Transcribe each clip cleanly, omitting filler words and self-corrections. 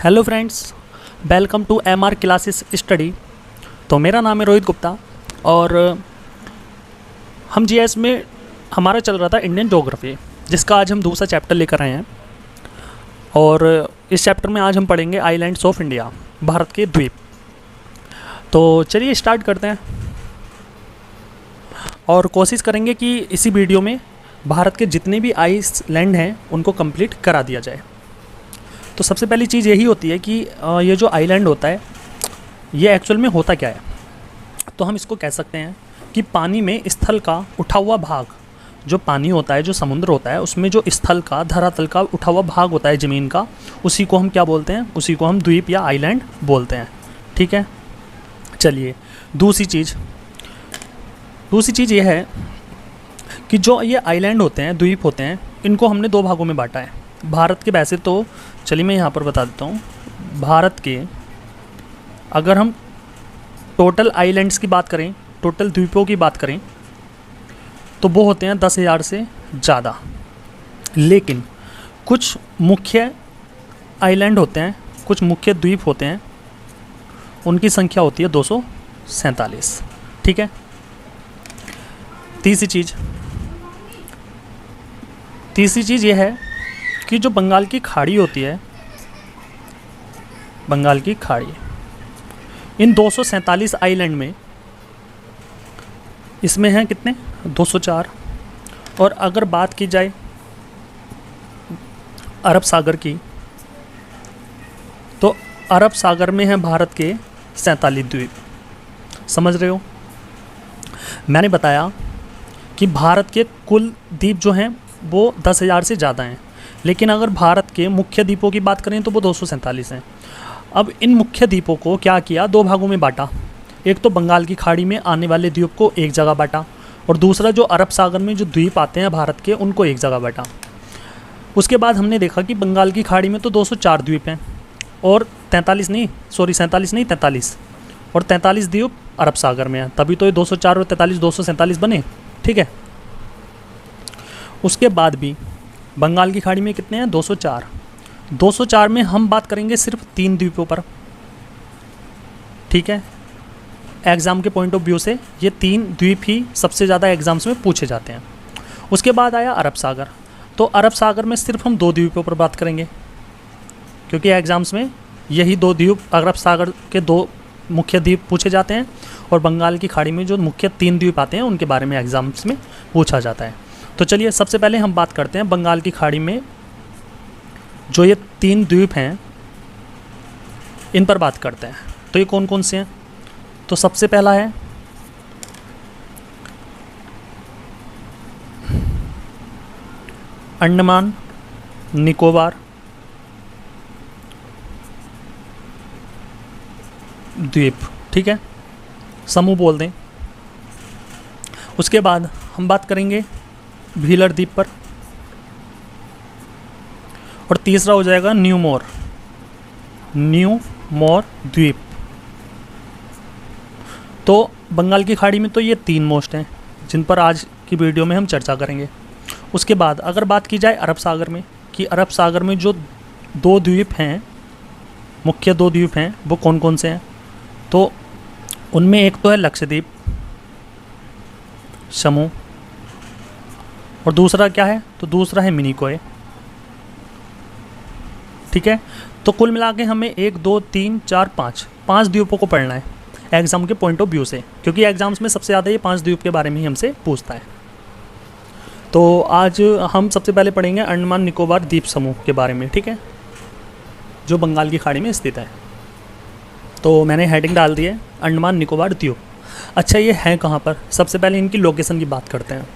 Hello friends, welcome to MR classes study. तो मेरा नाम है रोहित गुप्ता और हम जीएस में हमारा चल रहा था इंडियन ज्योग्राफी, जिसका आज हम दूसरा चैप्टर लेकर आए हैं। और इस चैप्टर में आज हम पढ़ेंगे आइलैंड्स ऑफ इंडिया, भारत के द्वीप। तो चलिए स्टार्ट करते हैं और कोशिश करेंगे कि इसी वीडियो में भारत के जितने भी आइलैंड हैं उनको कंप्लीट करा दिया जाए। तो सबसे पहली चीज़ यही होती है कि ये जो आइलैंड होता है ये एक्चुअल में होता क्या है। तो हम इसको कह सकते हैं कि पानी में स्थल का उठा हुआ भाग, जो पानी होता है, जो समुद्र होता है, उसमें जो स्थल का, धरातल का उठा हुआ भाग होता है ज़मीन का, उसी को हम क्या बोलते हैं? उसी को हम द्वीप या आइलैंड बोलते हैं। ठीक है, चलिए दूसरी चीज़ ये है कि जो ये आइलैंड होते हैं, द्वीप होते हैं, इनको हमने दो भागों में बांटा है। भारत के वैसे तो चलिए मैं यहाँ पर बता देता हूँ, भारत के अगर हम टोटल आइलैंड्स की बात करें, टोटल द्वीपों की बात करें, तो वो होते हैं 10,000 से ज़्यादा। लेकिन कुछ मुख्य आइलैंड होते हैं, कुछ मुख्य द्वीप होते हैं, उनकी संख्या होती है 247। ठीक है, तीसरी चीज़ ये है कि जो बंगाल की खाड़ी होती है, बंगाल की खाड़ी, इन 247 आइलैंड में इसमें हैं कितने? 204। और अगर बात की जाए अरब सागर की, तो अरब सागर में है भारत के 47 द्वीप। समझ रहे हो? मैंने बताया कि भारत के कुल द्वीप जो हैं वो 10,000 से ज़्यादा हैं, लेकिन अगर भारत के मुख्य द्वीपों की बात करें तो वो 247 हैं। अब इन मुख्य द्वीपों को क्या किया? दो भागों में बांटा। एक तो बंगाल की खाड़ी में आने वाले द्वीप को एक जगह बांटा, और दूसरा जो अरब सागर में जो द्वीप आते हैं भारत के, उनको एक जगह बांटा। उसके बाद हमने देखा कि बंगाल की खाड़ी में तो 204 द्वीप हैं और 43 और 43 द्वीप अरब सागर में हैं, तभी तो ये 204 और 43 247 बने। ठीक है, उसके बाद भी बंगाल की खाड़ी में कितने हैं? 204। 204 में हम बात करेंगे सिर्फ 3 द्वीपों पर। ठीक है, एग्ज़ाम के पॉइंट ऑफ व्यू से ये 3 द्वीप ही सबसे ज़्यादा एग्ज़ाम्स में पूछे जाते हैं। उसके बाद आया अरब सागर। तो अरब सागर में सिर्फ हम 2 द्वीपों पर बात करेंगे, क्योंकि एग्ज़ाम्स में यही 2 द्वीप, अरब सागर के 2 मुख्य द्वीप पूछे जाते हैं, और बंगाल की खाड़ी में जो मुख्य 3 द्वीप आते हैं उनके बारे में एग्ज़ाम्स में पूछा जाता है। तो चलिए सबसे पहले हम बात करते हैं बंगाल की खाड़ी में जो ये 3 द्वीप हैं, इन पर बात करते हैं। तो ये कौन कौन से हैं? तो सबसे पहला है अंडमान निकोबार द्वीप। ठीक है, समूह बोल दें। उसके बाद हम बात करेंगे व्हीलर द्वीप पर, और तीसरा हो जाएगा न्यूमोर द्वीप। तो बंगाल की खाड़ी में तो ये 3 मोस्ट हैं जिन पर आज की वीडियो में हम चर्चा करेंगे। उसके बाद अगर बात की जाए अरब सागर में, कि अरब सागर में जो 2 द्वीप हैं, मुख्य 2 द्वीप हैं, वो कौन कौन से हैं? तो उनमें एक तो है लक्षद्वीप समूह, और दूसरा क्या है? तो दूसरा है मिनिकॉय। ठीक है, तो कुल मिला के हमें 1 2 3 4 5 द्वीपों को पढ़ना है एग्ज़ाम के पॉइंट ऑफ व्यू से, क्योंकि एग्ज़ाम्स में सबसे ज़्यादा ये 5 द्वीप के बारे में ही हमसे पूछता है। तो आज हम सबसे पहले पढ़ेंगे अंडमान निकोबार द्वीप समूह के बारे में। ठीक है, जो बंगाल की खाड़ी में स्थित है। तो मैंने हेडिंग डाल दी है अंडमान निकोबार द्वीप। अच्छा, ये हैं कहाँ पर? सबसे पहले इनकी लोकेशन की बात करते हैं।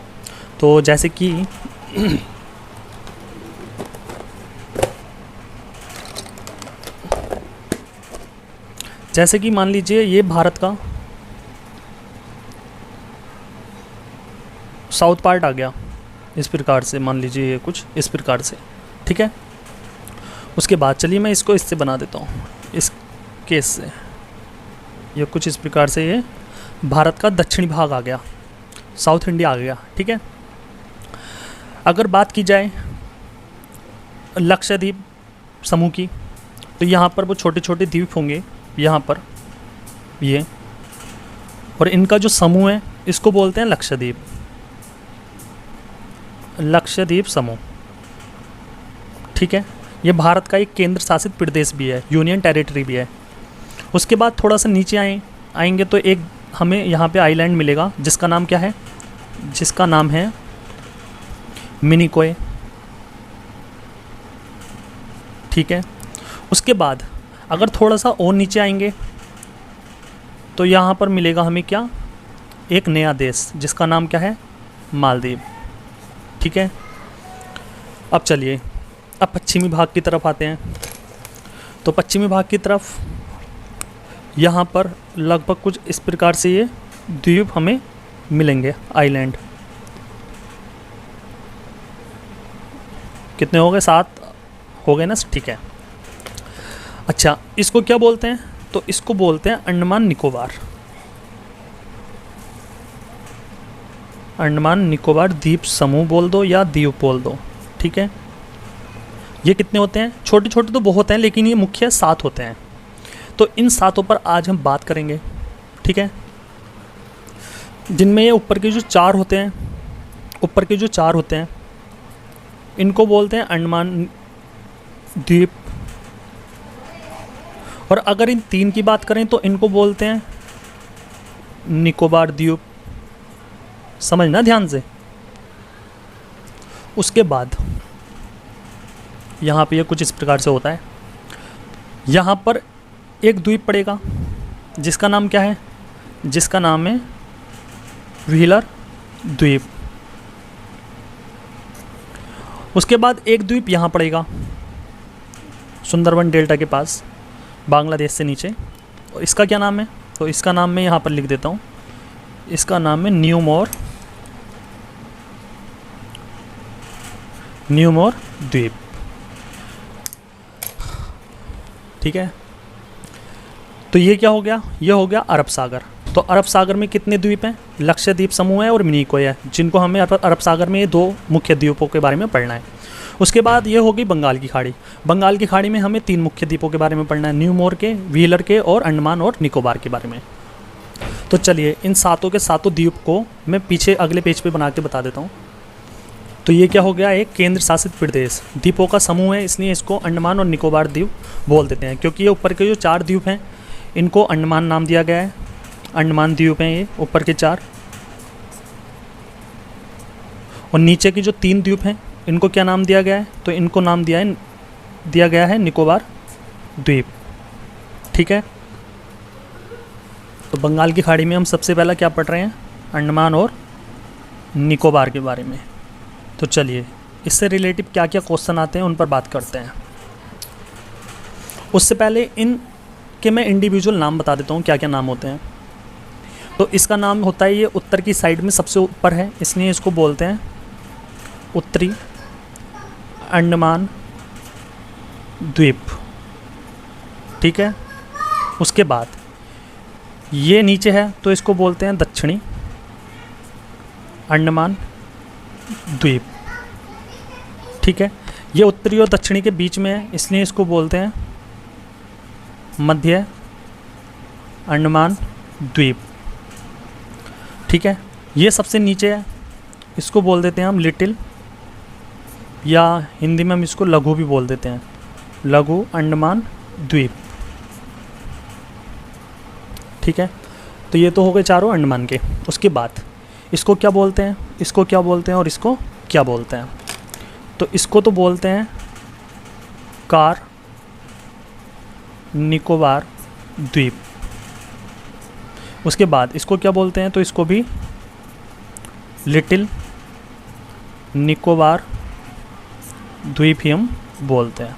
तो जैसे कि मान लीजिए ये भारत का साउथ पार्ट आ गया, इस प्रकार से मान लीजिए ये कुछ इस प्रकार से। ठीक है, उसके बाद चलिए मैं इसको इससे बना देता हूँ, इस केस से। ये कुछ इस प्रकार से ये भारत का दक्षिणी भाग आ गया, साउथ इंडिया आ गया। ठीक है, अगर बात की जाए लक्षद्वीप समूह की, तो यहाँ पर वो छोटे छोटे द्वीप होंगे यहाँ पर ये, और इनका जो समूह है इसको बोलते हैं लक्षद्वीप, लक्षद्वीप समूह। ठीक है, ये भारत का एक केंद्र शासित प्रदेश भी है, यूनियन टेरिटरी भी है। उसके बाद थोड़ा सा नीचे आएंगे तो एक हमें यहाँ पे आइलैंड मिलेगा जिसका नाम क्या है, जिसका नाम है मिनिकोय। ठीक है, उसके बाद अगर थोड़ा सा और नीचे आएंगे तो यहाँ पर मिलेगा हमें क्या, एक नया देश जिसका नाम क्या है, मालदीव। ठीक है, अब चलिए अब पश्चिमी भाग की तरफ आते हैं। तो पश्चिमी भाग की तरफ यहाँ पर लगभग कुछ इस प्रकार से ये द्वीप हमें मिलेंगे, आइलैंड। कितने हो गए, 7 हो गए ना, ठीक है। अच्छा, इसको क्या बोलते हैं, तो इसको बोलते हैं अंडमान निकोबार, अंडमान निकोबार द्वीप समूह बोल दो या द्वीप बोल दो। ठीक है, ये कितने होते हैं, छोटे छोटे तो बहुत हैं लेकिन ये मुख्य 7 होते हैं। तो इन 7 पर आज हम बात करेंगे। ठीक है, जिनमें ये ऊपर के जो 4 होते हैं, ऊपर के जो 4 होते हैं इनको बोलते हैं अंडमान द्वीप, और अगर इन 3 की बात करें तो इनको बोलते हैं निकोबार द्वीप। समझना ध्यान से। उसके बाद यहाँ पे ये कुछ इस प्रकार से होता है, यहाँ पर एक द्वीप पड़ेगा जिसका नाम क्या है, जिसका नाम है व्हीलर द्वीप। उसके बाद एक द्वीप यहाँ पड़ेगा सुंदरबन डेल्टा के पास, बांग्लादेश से नीचे, और इसका क्या नाम है, तो इसका नाम मैं यहाँ पर लिख देता हूँ, इसका नाम है न्यूमोर द्वीप। ठीक है, तो ये क्या हो गया, ये हो गया अरब सागर। तो अरब सागर में कितने द्वीप हैं, लक्षद्वीप समूह है और मिनिकोय है, जिनको हमें अरब सागर में ये 2 मुख्य द्वीपों के बारे में पढ़ना है। उसके बाद ये हो गई बंगाल की खाड़ी। बंगाल की खाड़ी में हमें 3 मुख्य द्वीपों के बारे में पढ़ना है, न्यूमोर के, व्हीलर के और अंडमान और निकोबार के बारे में। तो चलिए इन 7 के 7 द्वीप को मैं पीछे अगले पेज पे बना के बता देता हूँ। तो ये क्या हो गया, एक केंद्र शासित प्रदेश, द्वीपों का समूह है, इसलिए इसको अंडमान और निकोबार द्वीप बोल देते हैं, क्योंकि ये ऊपर के जो 4 द्वीप हैं इनको अंडमान नाम दिया गया है, अंडमान द्वीप हैं ये ऊपर के 4, और नीचे की जो 3 द्वीप हैं इनको क्या नाम दिया गया है, तो इनको नाम दिया गया है निकोबार द्वीप। ठीक है, तो बंगाल की खाड़ी में हम सबसे पहला क्या पढ़ रहे हैं, अंडमान और निकोबार के बारे में। तो चलिए इससे रिलेटिव क्या क्या क्वेश्चन आते हैं उन पर बात करते हैं। उससे पहले इन के मैं इंडिविजुअल नाम बता देता हूँ क्या क्या नाम होते हैं। तो इसका नाम होता है, ये उत्तर की साइड में सबसे ऊपर है, इसलिए इसको बोलते हैं उत्तरी अंडमान द्वीप। ठीक है, उसके बाद ये नीचे है तो इसको बोलते हैं दक्षिणी अंडमान द्वीप। ठीक है, ये उत्तरी और दक्षिणी के बीच में है, इसलिए इसको बोलते हैं मध्य अंडमान द्वीप। ठीक है, ये सबसे नीचे है, इसको बोल देते हैं हम लिटिल, या हिंदी में हम इसको लघु भी बोल देते हैं, लघु अंडमान द्वीप। ठीक है, तो ये तो हो गए 4 अंडमान के। उसके बाद इसको क्या बोलते हैं, इसको क्या बोलते हैं और इसको क्या बोलते हैं, तो इसको तो बोलते हैं कार निकोबार द्वीप। उसके बाद इसको क्या बोलते हैं, तो इसको भी लिटिल निकोबार द्वीप ही हम बोलते हैं।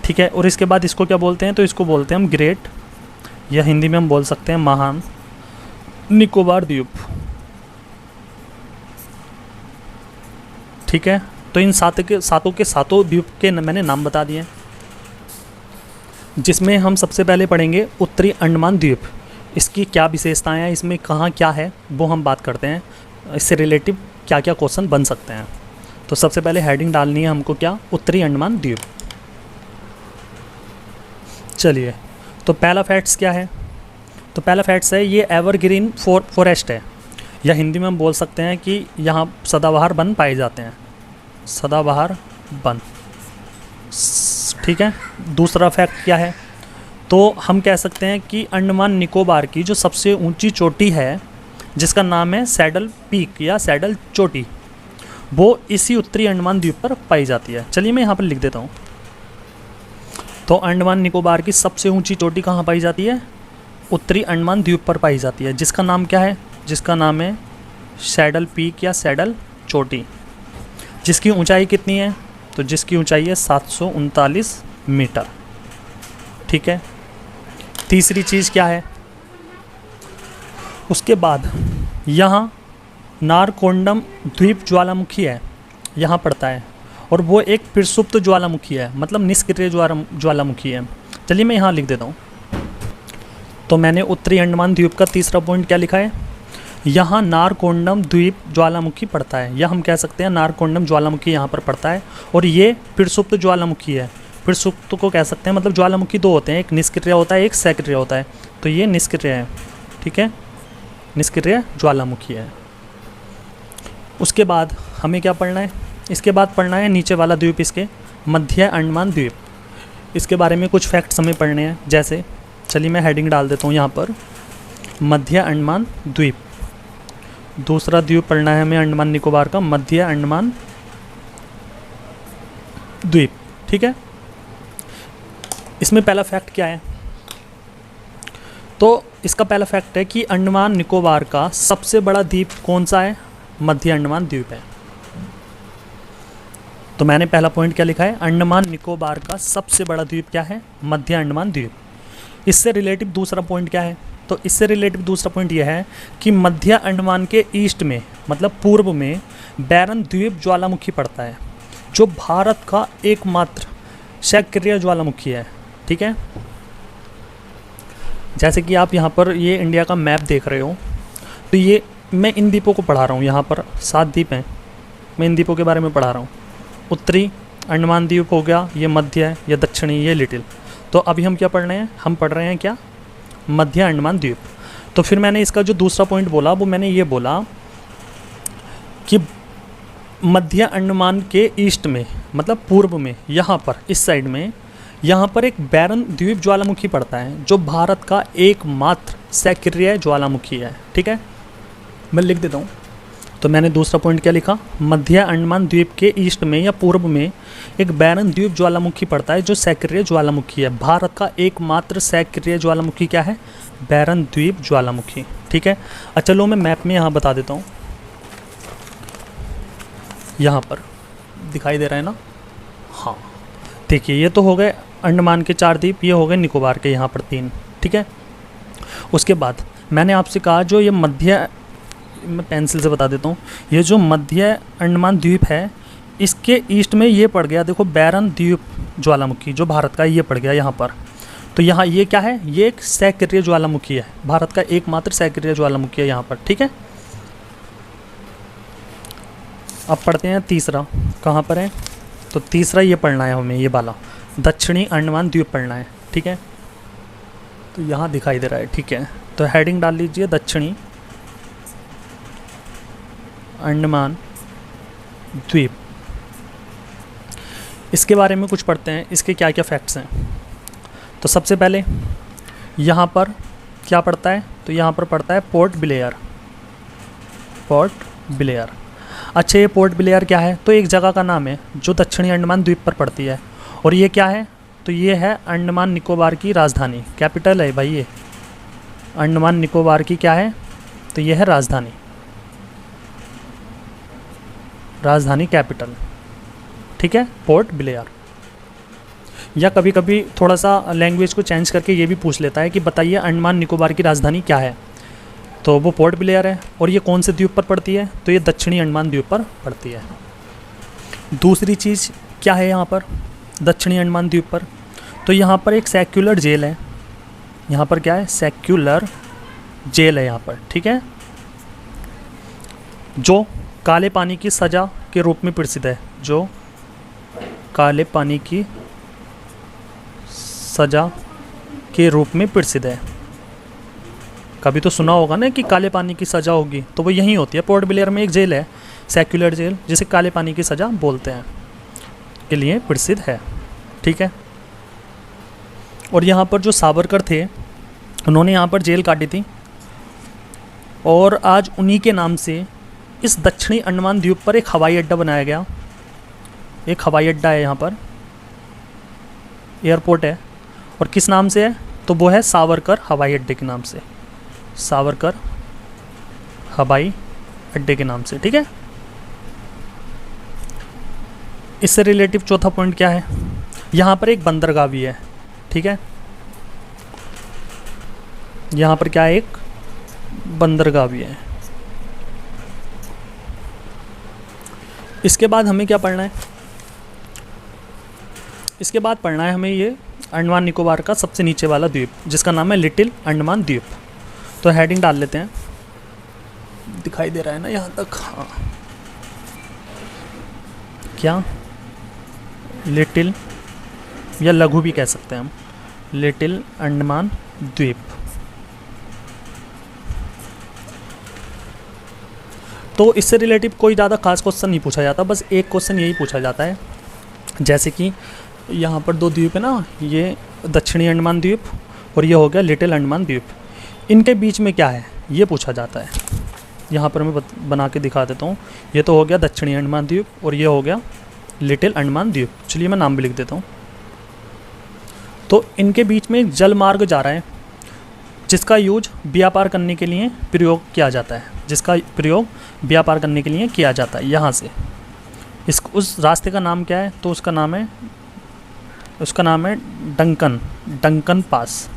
ठीक है, और इसके बाद इसको क्या बोलते हैं, तो इसको बोलते हैं हम ग्रेट, या हिंदी में हम बोल सकते हैं महान निकोबार द्वीप। ठीक है, तो इन 7 के 7 द्वीप के मैंने नाम बता दिए, जिसमें हम सबसे पहले पढ़ेंगे उत्तरी अंडमान द्वीप। इसकी क्या विशेषताएं हैं, इसमें कहाँ क्या है, वो हम बात करते हैं, इससे रिलेटिव क्या क्या क्वेश्चन बन सकते हैं। तो सबसे पहले हेडिंग डालनी है हमको क्या, उत्तरी अंडमान द्वीप। चलिए, तो पहला फैक्ट्स क्या है? तो पहला फैक्ट्स है ये एवरग्रीन फॉरेस्ट है, या हिंदी में हम बोल सकते हैं कि यहाँ सदाबहार वन पाए जाते हैं, सदाबहार वन। ठीक है। दूसरा फैक्ट क्या है? तो हम कह सकते हैं कि अंडमान निकोबार की जो सबसे ऊंची चोटी है, जिसका नाम है सैडल पीक या सैडल चोटी, वो इसी उत्तरी अंडमान द्वीप पर पाई जाती है। चलिए मैं यहाँ पर लिख देता हूँ। तो अंडमान निकोबार की सबसे ऊंची चोटी कहाँ पाई जाती है? उत्तरी अंडमान द्वीप पर पाई जाती है, जिसका नाम क्या है? जिसका नाम है सैडल पीक या सैडल चोटी। जिसकी ऊंचाई कितनी है? तो जिसकी ऊंचाई है 739 मीटर। ठीक है। तीसरी चीज़ क्या है? उसके बाद यहाँ नारकोंडम द्वीप ज्वालामुखी है, यहाँ पड़ता है, और वो एक प्रसुप्त ज्वालामुखी है, मतलब निष्क्रिय ज्वालामुखी है। चलिए मैं यहाँ लिख देता हूँ। तो मैंने उत्तरी अंडमान द्वीप का तीसरा पॉइंट क्या लिखा है? यहाँ नारकोंडम द्वीप ज्वालामुखी पड़ता है, या हम कह सकते हैं नारकोंडम ज्वालामुखी यहाँ पर पड़ता है, और ये प्रसुप्त ज्वालामुखी है। प्रसुप्त को कह सकते हैं, मतलब ज्वालामुखी दो होते हैं, एक निष्क्रिय होता है, एक सक्रिय होता है। तो ये निष्क्रिय है। ठीक है, निष्क्रिय ज्वालामुखी है। उसके बाद हमें क्या पढ़ना है? इसके बाद पढ़ना है नीचे वाला द्वीप, इसके मध्य अंडमान द्वीप। इसके बारे में कुछ फैक्ट्स हमें पढ़ने हैं, जैसे चलिए मैं हेडिंग डाल देता हूँ यहाँ पर, मध्य अंडमान द्वीप। दूसरा द्वीप पढ़ना है हमें अंडमान निकोबार का, मध्य अंडमान द्वीप। ठीक है। इसमें पहला फैक्ट क्या है? तो इसका पहला फैक्ट है कि अंडमान निकोबार का सबसे बड़ा द्वीप कौन सा है? मध्य अंडमान द्वीप है। तो मैंने पहला पॉइंट क्या लिखा है? अंडमान निकोबार का सबसे बड़ा द्वीप क्या है? मध्य अंडमान द्वीप। इससे रिलेटिव दूसरा पॉइंट क्या है? तो इससे रिलेटिव दूसरा पॉइंट यह है कि मध्य अंडमान के ईस्ट में, मतलब पूर्व में, बैरन द्वीप ज्वालामुखी पड़ता है, जो भारत का एकमात्र सक्रिय ज्वालामुखी है। ठीक है। जैसे कि आप यहाँ पर ये इंडिया का मैप देख रहे हो, तो ये मैं इन द्वीपों को पढ़ा रहा हूँ। यहाँ पर 7 द्वीप हैं, मैं इन द्वीपों के बारे में पढ़ा रहा हूँ। उत्तरी अंडमान द्वीप हो गया, ये मध्य है, ये दक्षिणी, ये लिटिल। तो अभी हम क्या पढ़ रहे हैं? हम पढ़ रहे हैं क्या? मध्य अंडमान द्वीप। तो फिर मैंने इसका जो दूसरा पॉइंट बोला, वो मैंने ये बोला कि मध्य अंडमान के ईस्ट में, मतलब पूर्व में, यहाँ पर इस साइड में, यहाँ पर एक बैरन द्वीप ज्वालामुखी पड़ता है, जो भारत का एकमात्र सक्रिय ज्वालामुखी है। ठीक है, मैं लिख देता हूँ। तो मैंने दूसरा पॉइंट क्या लिखा? मध्य अंडमान द्वीप के ईस्ट में या पूर्व में एक बैरन द्वीप ज्वालामुखी पड़ता है, जो सक्रिय ज्वालामुखी है। भारत का एकमात्र सक्रिय ज्वालामुखी क्या है? बैरन द्वीप ज्वालामुखी। ठीक है। अच्छा चलो मैं मैप में यहाँ बता देता हूँ। यहाँ पर दिखाई दे रहा है ना? हाँ, देखिए ये तो हो गए अंडमान के 4 द्वीप, ये हो गए निकोबार के यहाँ पर 3। ठीक है। उसके बाद मैंने आपसे कहा जो ये मध्य, मैं पेंसिल से बता देता हूँ, ये जो मध्य अंडमान द्वीप है, इसके ईस्ट में ये पड़ गया, देखो बैरन द्वीप ज्वालामुखी, जो भारत का ये पड़ गया यहाँ पर। तो यहाँ ये क्या है? ये एक सक्रिय ज्वालामुखी है, भारत का एकमात्र सक्रिय ज्वालामुखी है यहाँ पर। ठीक है। अब पढ़ते हैं तीसरा, कहाँ पर है? तो तीसरा ये पढ़ना है हमें, ये वाला दक्षिणी अंडमान द्वीप पढ़ना है। ठीक है। तो यहाँ दिखाई दे रहा है। ठीक है। तो हेडिंग डाल लीजिए दक्षिणी अंडमान द्वीप। इसके बारे में कुछ पढ़ते हैं, इसके क्या क्या फैक्ट्स हैं। तो सबसे पहले यहाँ पर क्या पड़ता है? तो यहाँ पर पड़ता है पोर्ट ब्लेयर। Port Blair. अच्छा, ये पोर्ट ब्लेयर क्या है? तो एक जगह का नाम है जो दक्षिणी अंडमान द्वीप पर पड़ती है। और ये क्या है? तो ये है अंडमान निकोबार की राजधानी, कैपिटल है भाई ये। अंडमान निकोबार की क्या है? तो ये है राजधानी, राजधानी कैपिटल। ठीक है, पोर्ट ब्लेयर। या कभी कभी थोड़ा सा लैंग्वेज को चेंज करके ये भी पूछ लेता है कि बताइए अंडमान निकोबार की राजधानी क्या है? तो वो पोर्ट ब्लेयर है। और ये कौन से द्वीप पर पड़ती है? तो ये दक्षिणी अंडमान द्वीप पर पड़ती है। दूसरी चीज़ क्या है यहाँ पर दक्षिणी अंडमान द्वीप पर? तो यहाँ पर एक सेक्युलर जेल है। यहाँ पर क्या है? सेक्युलर जेल है यहाँ पर। ठीक है, जो काले पानी की सज़ा के रूप में प्रसिद्ध है, जो काले पानी की सज़ा के रूप में प्रसिद्ध है। कभी तो सुना होगा ना कि काले पानी की सज़ा होगी, तो वो यहीं होती है। पोर्ट ब्लेयर में एक जेल है, सेक्युलर जेल, जिसे काले पानी की सज़ा बोलते हैं, के लिए प्रसिद्ध है। ठीक है। और यहाँ पर जो सावरकर थे, उन्होंने यहाँ पर जेल काटी थी, और आज उन्हीं के नाम से इस दक्षिणी अंडमान द्वीप पर एक हवाई अड्डा बनाया गया। एक हवाई अड्डा है यहाँ पर, एयरपोर्ट है, और किस नाम से है, तो वो है सावरकर हवाई अड्डे के नाम से, सावरकर हवाई अड्डे के नाम से। ठीक है। इससे रिलेटिव चौथा पॉइंट क्या है, यहाँ पर एक बंदरगाह भी है। ठीक है। यहाँ पर क्या है, एक बंदरगाह भी है। इसके बाद हमें क्या पढ़ना है, इसके बाद पढ़ना है हमें ये अंडमान निकोबार का सबसे नीचे वाला द्वीप, जिसका नाम है लिटिल अंडमान द्वीप। तो हेडिंग डाल लेते हैं, दिखाई दे रहा है ना यहाँ तक। हाँ, क्या, लिटिल या लघु भी कह सकते हैं हम, लिटिल अंडमान द्वीप। तो इससे रिलेटिव कोई ज़्यादा खास क्वेश्चन नहीं पूछा जाता, बस एक क्वेश्चन यही पूछा जाता है, जैसे कि यहाँ पर दो द्वीप है ना, ये दक्षिणी अंडमान द्वीप और ये हो गया लिटिल अंडमान द्वीप, इनके बीच में क्या है ये पूछा जाता है। यहाँ पर मैं बना के दिखा देता हूँ। ये तो हो गया दक्षिणी अंडमान द्वीप और ये हो गया लिटिल अंडमान द्वीप। चलिए मैं नाम भी लिख देता हूँ। तो इनके बीच में एक जल मार्ग जा रहा है, जिसका यूज व्यापार करने के लिए प्रयोग किया जाता है, जिसका प्रयोग व्यापार करने के लिए किया जाता है। यहाँ से उस रास्ते का नाम क्या है, तो उसका नाम है डंकन पास।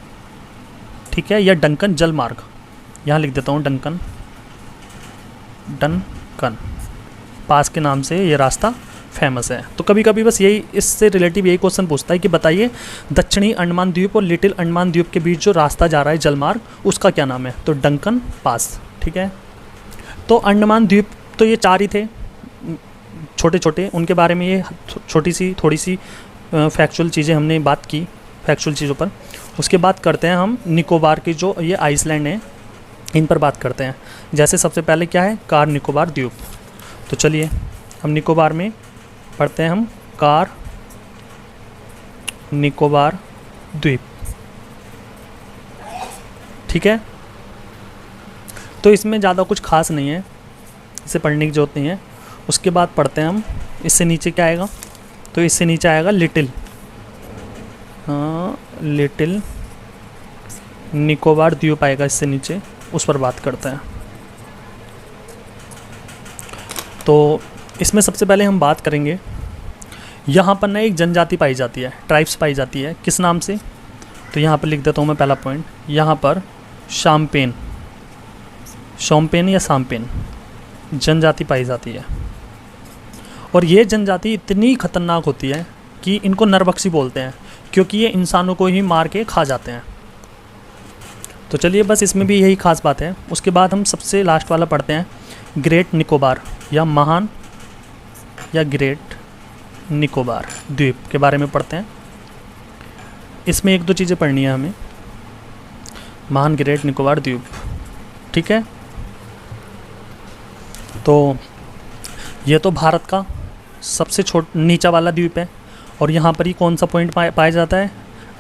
ठीक है, या डंकन जल मार्ग, यहाँ लिख देता हूँ डंकन पास के नाम से ये रास्ता फेमस है। तो कभी कभी बस यही, इससे रिलेटिव यही क्वेश्चन पूछता है कि बताइए दक्षिणी अंडमान द्वीप और लिटिल अंडमान द्वीप के बीच जो रास्ता जा रहा है जलमार्ग, उसका क्या नाम है, तो डंकन पास। ठीक है। तो अंडमान द्वीप तो ये 4 ही थे छोटे छोटे, उनके बारे में ये थोड़ी सी फैक्चुअल चीज़ें हमने बात की, फैक्चुअल चीज़ों पर। उसके बाद करते हैं हम निकोबार की, जो ये आइसलैंड है, इन पर बात करते हैं। जैसे सबसे पहले क्या है, कार निकोबार द्वीप। तो चलिए हम निकोबार में पढ़ते हैं, हम कार निकोबार द्वीप। ठीक है। तो इसमें ज़्यादा कुछ खास नहीं है, इसे पढ़ने की जरूरत नहीं है। उसके बाद पढ़ते हैं हम, इससे नीचे क्या आएगा, तो इससे नीचे आएगा लिटिल निकोबार द्वीप आएगा इससे नीचे, उस पर बात करते हैं। तो इसमें सबसे पहले हम बात करेंगे, यहाँ पर ना एक जनजाति पाई जाती है, ट्राइब्स पाई जाती है, किस नाम से, तो यहाँ पर लिख देता हूँ मैं पहला पॉइंट, यहाँ पर शोम्पेन या साम्पेन जनजाति पाई जाती है। और ये जनजाति इतनी खतरनाक होती है कि इनको नरभक्षी बोलते हैं, क्योंकि ये इंसानों को ही मार के खा जाते हैं। तो चलिए बस इसमें भी यही खास बात है। उसके बाद हम सबसे लास्ट वाला पढ़ते हैं, ग्रेट निकोबार या महान या ग्रेट निकोबार द्वीप के बारे में पढ़ते हैं। इसमें 1-2 चीज़ें पढ़नी है हमें, महान ग्रेट निकोबार द्वीप। ठीक है। तो ये तो भारत का सबसे नीचा वाला द्वीप है, और यहाँ पर ही कौन सा पॉइंट पाया जाता है।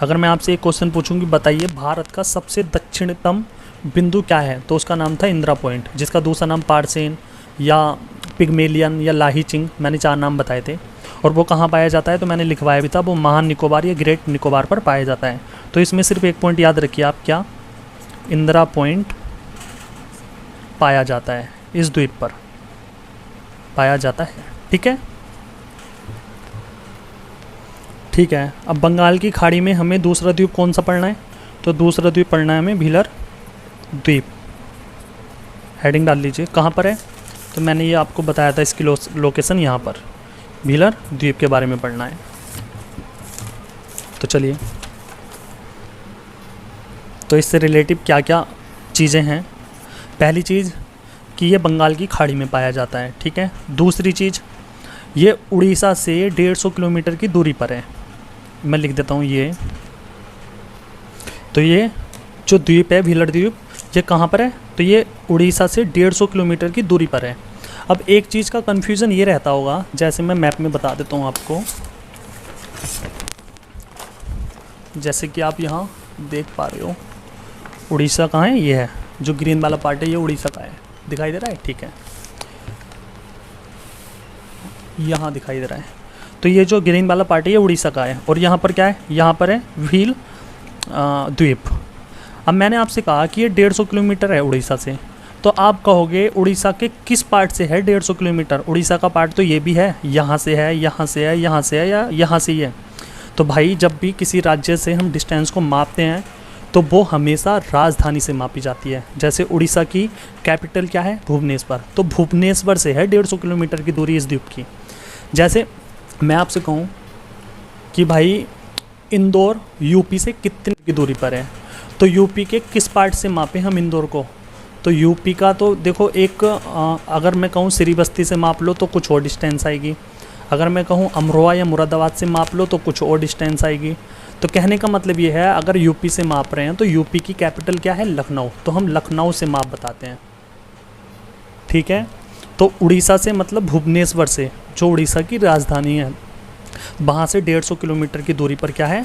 अगर मैं आपसे एक क्वेश्चन पूछूंगी, बताइए भारत का सबसे दक्षिणतम बिंदु क्या है, तो उसका नाम था इंदिरा पॉइंट, जिसका दूसरा नाम पारसेन या पिग्मेलियन या लाहीचिंग, मैंने 4 नाम बताए थे। और वो कहाँ पाया जाता है, तो मैंने लिखवाया भी था, वो महान निकोबार या ग्रेट निकोबार पर पाया जाता है। तो इसमें सिर्फ एक पॉइंट याद रखिए आप, क्या, इंदिरा पॉइंट पाया जाता है, इस द्वीप पर पाया जाता है। ठीक है। ठीक है। अब बंगाल की खाड़ी में हमें दूसरा द्वीप कौन सा पढ़ना है, तो दूसरा द्वीप पढ़ना है हमें व्हीलर द्वीप। हेडिंग डाल लीजिए, कहाँ पर है, तो मैंने ये आपको बताया था, इसकी लोकेशन यहाँ पर, व्हीलर द्वीप के बारे में पढ़ना है। तो चलिए, तो इससे रिलेटिव क्या क्या चीज़ें हैं। पहली चीज़ कि ये बंगाल की खाड़ी में पाया जाता है। ठीक है। दूसरी चीज़, ये उड़ीसा से 150 किलोमीटर की दूरी पर है, मैं लिख देता हूँ ये। तो ये जो द्वीप है व्हीलर द्वीप, ये कहाँ पर है? तो ये उड़ीसा से 150 किलोमीटर की दूरी पर है। अब एक चीज़ का कन्फ्यूज़न ये रहता होगा, जैसे मैं मैप में बता देता हूँ आपको। जैसे कि आप यहाँ देख पा रहे हो, उड़ीसा कहाँ है? ये है जो ग्रीन वाला पार्ट है, ये उड़ीसा का है। दिखाई दे रहा है? ठीक है, यहाँ दिखाई दे रहा है। तो ये जो ग्रीन वाला पार्ट है ये उड़ीसा का है, और यहाँ पर क्या है? यहाँ पर है व्हील द्वीप। अब मैंने आपसे कहा कि ये 150 किलोमीटर है उड़ीसा से, तो आप कहोगे उड़ीसा के किस पार्ट से है 150 किलोमीटर? उड़ीसा का पार्ट तो ये भी है, यहाँ से है, यहाँ से है, यहाँ से है, या यहाँ से ही है। तो भाई जब भी किसी राज्य से हम डिस्टेंस को मापते हैं तो वो हमेशा राजधानी से मापी जाती है। जैसे उड़ीसा की कैपिटल क्या है? भुवनेश्वर। तो भुवनेश्वर से है 150 किलोमीटर की दूरी इस द्वीप की। जैसे मैं आपसे कहूँ कि भाई इंदौर यूपी से कितनी की दूरी पर है, तो यूपी के किस पार्ट से मापें हम इंदौर को? तो यूपी का तो देखो एक अगर मैं कहूँ श्रीबस्ती से माप लो तो कुछ और डिस्टेंस आएगी, अगर मैं कहूँ अमरोहा या मुरादाबाद से माप लो तो कुछ और डिस्टेंस आएगी। तो कहने का मतलब ये है, अगर यूपी से माप रहे हैं तो यूपी की कैपिटल क्या है? लखनऊ, तो हम लखनऊ से माप बताते हैं। ठीक है, तो उड़ीसा से मतलब भुवनेश्वर से, जो उड़ीसा की राजधानी है, वहाँ से 150 किलोमीटर की दूरी पर क्या है?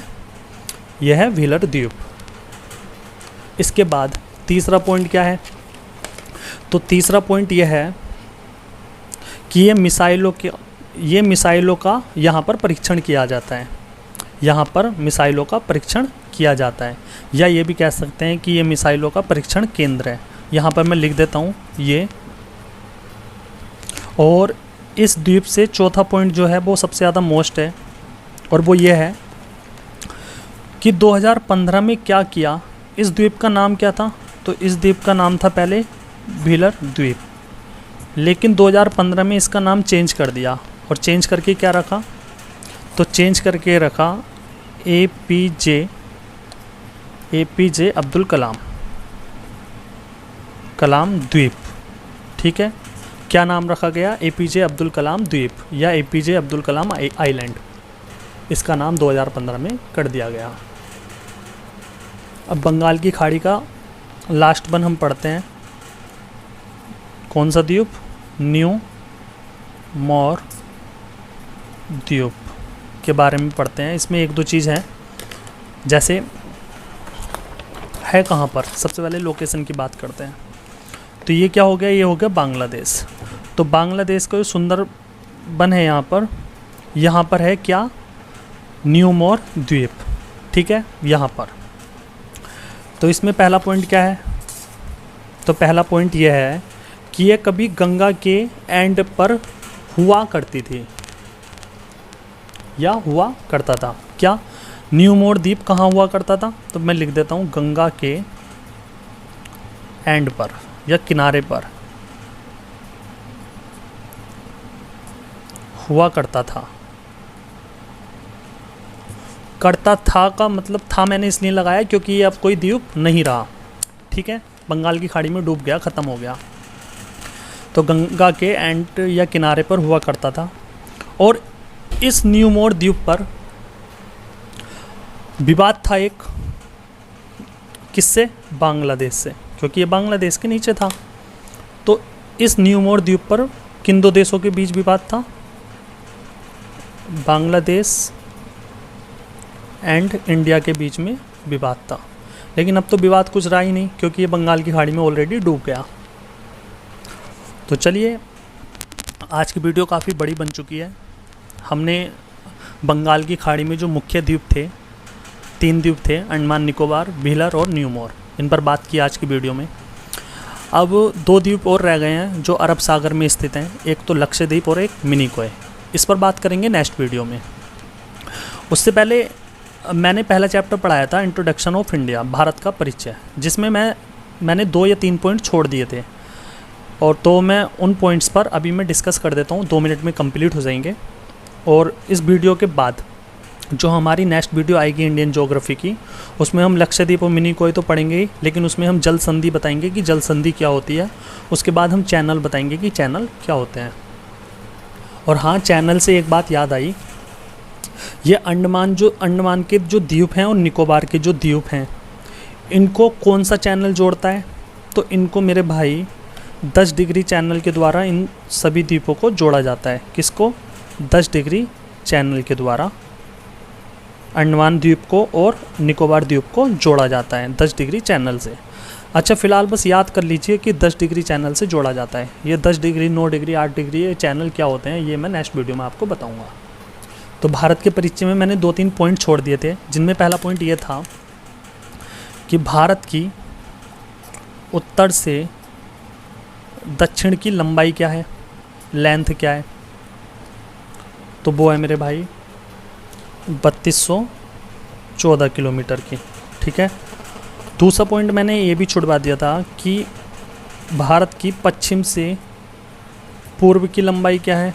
यह है व्हीलर द्वीप। इसके बाद तीसरा पॉइंट क्या है? तो तीसरा पॉइंट यह है कि ये मिसाइलों का यहाँ पर परीक्षण किया जाता है। यहाँ पर मिसाइलों का परीक्षण किया जाता है, या ये भी कह सकते हैं कि ये मिसाइलों का परीक्षण केंद्र है। यहाँ पर मैं लिख देता हूँ ये। और इस द्वीप से चौथा पॉइंट जो है वो सबसे ज़्यादा मोस्ट है, और वो ये है कि 2015 में क्या किया? इस द्वीप का नाम क्या था? तो इस द्वीप का नाम था पहले व्हीलर द्वीप, लेकिन 2015 में इसका नाम चेंज कर दिया, और चेंज करके क्या रखा? तो चेंज करके रखा APJ अब्दुल कलाम द्वीप। ठीक है, क्या नाम रखा गया? APJ अब्दुल कलाम द्वीप या APJ अब्दुल कलाम आइलैंड। इसका नाम 2015 में कर दिया गया। अब बंगाल की खाड़ी का लास्ट वन हम पढ़ते हैं। कौन सा द्वीप? न्यू मोर द्वीप के बारे में पढ़ते हैं। इसमें एक दो चीज़ है, जैसे है कहाँ पर? सबसे पहले लोकेशन की बात करते हैं। तो ये क्या हो गया? ये हो गया बांग्लादेश। तो बांग्लादेश का जो सुंदर वन है यहाँ पर है क्या? न्यू मोर द्वीप। ठीक है, यहाँ पर। तो इसमें पहला पॉइंट क्या है? तो पहला पॉइंट ये है कि ये कभी गंगा के एंड पर हुआ करती थी या हुआ करता था। क्या? न्यू मोर द्वीप कहाँ हुआ करता था? तो मैं लिख देता हूँ गंगा के एंड पर या किनारे पर हुआ करता था। करता था का मतलब था मैंने इसलिए लगाया क्योंकि ये अब कोई द्वीप नहीं रहा। ठीक है, बंगाल की खाड़ी में डूब गया, ख़त्म हो गया। तो गंगा के एंड या किनारे पर हुआ करता था। और इस न्यू मोर द्वीप पर विवाद था एक, किससे? बांग्लादेश से, क्योंकि ये बांग्लादेश के नीचे था। तो इस न्यू मोर द्वीप पर किन दो देशों के बीच विवाद था? बांग्लादेश एंड इंडिया के बीच में विवाद था। लेकिन अब तो विवाद कुछ रहा ही नहीं, क्योंकि ये बंगाल की खाड़ी में ऑलरेडी डूब गया। तो चलिए, आज की वीडियो काफ़ी बड़ी बन चुकी है। हमने बंगाल की खाड़ी में जो मुख्य द्वीप थे, 3 द्वीप थे, अंडमान निकोबार, व्हीलर और न्यू मोर, इन पर बात की आज की वीडियो में। अब 2 द्वीप और रह गए हैं जो अरब सागर में स्थित हैं, एक तो लक्षद्वीप और एक मिनिकॉय। इस पर बात करेंगे नेक्स्ट वीडियो में। उससे पहले मैंने पहला चैप्टर पढ़ाया था इंट्रोडक्शन ऑफ इंडिया, भारत का परिचय, जिसमें मैंने 2 या 3 पॉइंट छोड़ दिए थे, और तो मैं उन पॉइंट्स पर अभी मैं डिस्कस कर देता हूँ। 2 मिनट में कंप्लीट हो जाएंगे। और इस वीडियो के बाद जो हमारी नेक्स्ट वीडियो आएगी इंडियन ज्योग्राफी की, उसमें हम लक्षद्वीप और मिनिकॉय तो पढ़ेंगे ही, लेकिन उसमें हम जल संधि बताएंगे कि जल संधि क्या होती है। उसके बाद हम चैनल बताएंगे कि चैनल क्या होते हैं। और हाँ, चैनल से एक बात याद आई, ये अंडमान के जो द्वीप हैं और निकोबार के जो द्वीप हैं, इनको कौन सा चैनल जोड़ता है? तो इनको मेरे भाई 10 डिग्री चैनल के द्वारा इन सभी द्वीपों को जोड़ा जाता है। किसको? 10 डिग्री चैनल के द्वारा अंडमान द्वीप को और निकोबार द्वीप को जोड़ा जाता है 10 डिग्री चैनल से। अच्छा, फ़िलहाल बस याद कर लीजिए कि 10 डिग्री चैनल से जोड़ा जाता है। ये 10 डिग्री, 9 डिग्री, 8 डिग्री ये चैनल क्या होते हैं, ये मैं नेक्स्ट वीडियो में आपको बताऊंगा। तो भारत के परिचय में मैंने 2-3 पॉइंट छोड़ दिए थे, जिनमें पहला पॉइंट ये था कि भारत की उत्तर से दक्षिण की लंबाई क्या है, लेंथ क्या है? तो वो है मेरे भाई 3214 किलोमीटर की। ठीक है। दूसरा पॉइंट मैंने ये भी छुड़वा दिया था कि भारत की पश्चिम से पूर्व की लंबाई क्या है?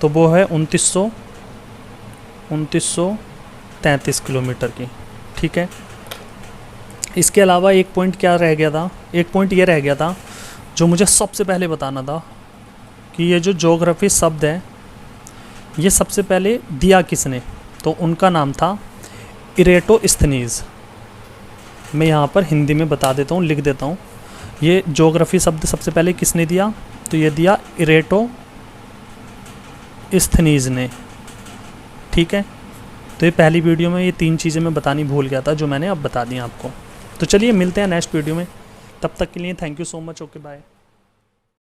तो वो है 2933 किलोमीटर की। ठीक है। इसके अलावा एक पॉइंट क्या रह गया था? एक पॉइंट ये रह गया था जो मुझे सबसे पहले बताना था कि ये जो ज्योग्राफी शब्द है ये सबसे पहले दिया किसने? तो उनका नाम था इरेटोस्थनीज। मैं यहाँ पर हिंदी में बता देता हूँ, लिख देता हूँ। ये ज्योग्राफी शब्द सबसे पहले किसने दिया? तो ये दिया इरेटोस्थनीज ने। ठीक है। तो ये पहली वीडियो में ये 3 चीज़ें मैं बतानी भूल गया था, जो मैंने अब बता दी आपको। तो चलिए मिलते हैं नेक्स्ट वीडियो में। तब तक के लिए thank you so much. Okay bye.